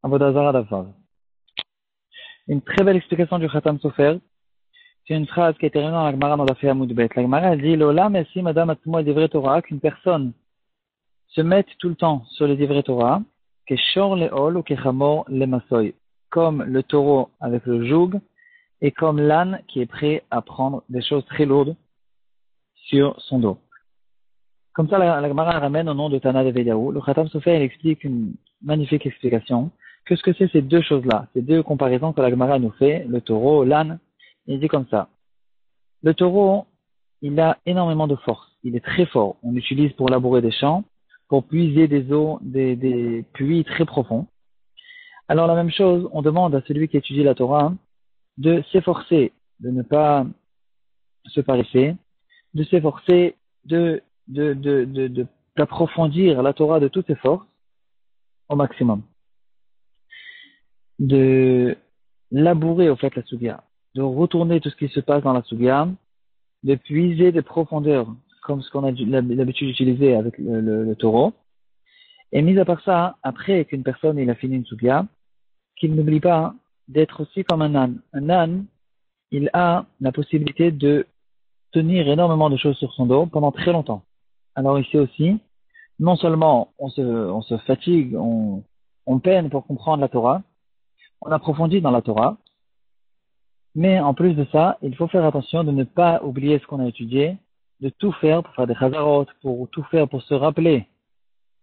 Avodah Zarah Daf. Une très belle explication du Khatam Sofer. C'est une phrase qui a été révélée dans la Gemara dans la Daf Amud Bet. La Gemara elle dit L'Olam Essi Madame Atzmo et Divrei Torah, qu'une personne se mette tout le temps sur les Divrei Torah, Keshor Leol ou Kechamor Lemasoy, comme le taureau avec le joug et comme l'âne qui est prêt à prendre des choses très lourdes sur son dos. Comme ça, la Gemara ramène au nom de Tana de Vedaou. Le Khatam Sofer il explique une magnifique explication. Qu'est-ce que c'est ces deux choses-là, ces deux comparaisons que la Gemara nous fait, le taureau, l'âne. Il dit comme ça. Le taureau, il a énormément de force. Il est très fort. On l'utilise pour labourer des champs, pour puiser des eaux, des puits très profonds. Alors la même chose, on demande à celui qui étudie la Torah de s'efforcer, de ne pas se paresser, de s'efforcer d'approfondir la Torah de toutes ses forces au maximum. De labourer au fait la Sugya, de retourner tout ce qui se passe dans la Sugya, de puiser des profondeurs, comme ce qu'on a l'habitude d'utiliser avec le taureau. Et mis à part ça, après qu'une personne il a fini une Sugya, qu'il n'oublie pas d'être aussi comme un âne. Un âne, il a la possibilité de tenir énormément de choses sur son dos pendant très longtemps. Alors ici aussi, non seulement on se fatigue, on peine pour comprendre la Torah, on approfondit dans la Torah, mais en plus de ça, il faut faire attention de ne pas oublier ce qu'on a étudié, de tout faire pour faire des chazarot, pour tout faire pour se rappeler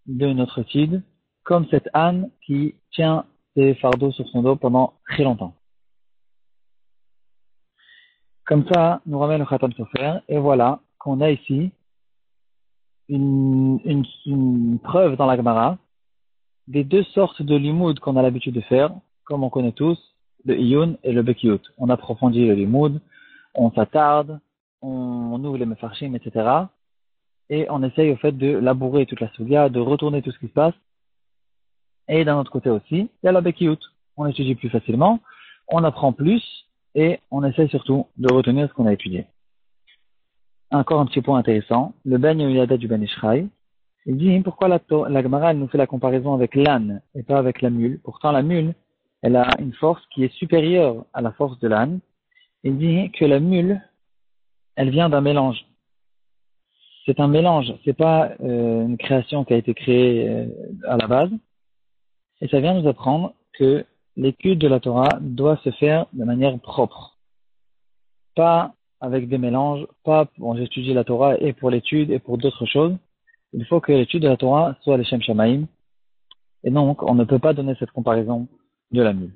de notre étude, comme cette âne qui tient ses fardeaux sur son dos pendant très longtemps. Comme ça, nous ramène le Khatam Sofer, et voilà qu'on a ici une preuve dans la Gemara des deux sortes de limoud qu'on a l'habitude de faire, comme on connaît tous, le iyun et le bekiyut. On approfondit le limoud, on s'attarde, on ouvre les mefarshim, etc. Et on essaye au fait de labourer toute la sugya, de retourner tout ce qui se passe. Et d'un autre côté aussi, il y a la bekiyut. On étudie plus facilement, on apprend plus, et on essaye surtout de retenir ce qu'on a étudié. Encore un petit point intéressant, le Ben Yehoyada du Ben Ishraï, il dit pourquoi la Gemara elle nous fait la comparaison avec l'âne et pas avec la mule. Pourtant la mule, elle a une force qui est supérieure à la force de l'âne. Il dit que la mule, elle vient d'un mélange. C'est un mélange, c'est pas une création qui a été créée à la base. Et ça vient nous apprendre que l'étude de la Torah doit se faire de manière propre. Pas avec des mélanges, pas bon, j'étudie la Torah et pour l'étude et pour d'autres choses. Il faut que l'étude de la Torah soit les Shem Shamaim. Et donc, on ne peut pas donner cette comparaison de la mule.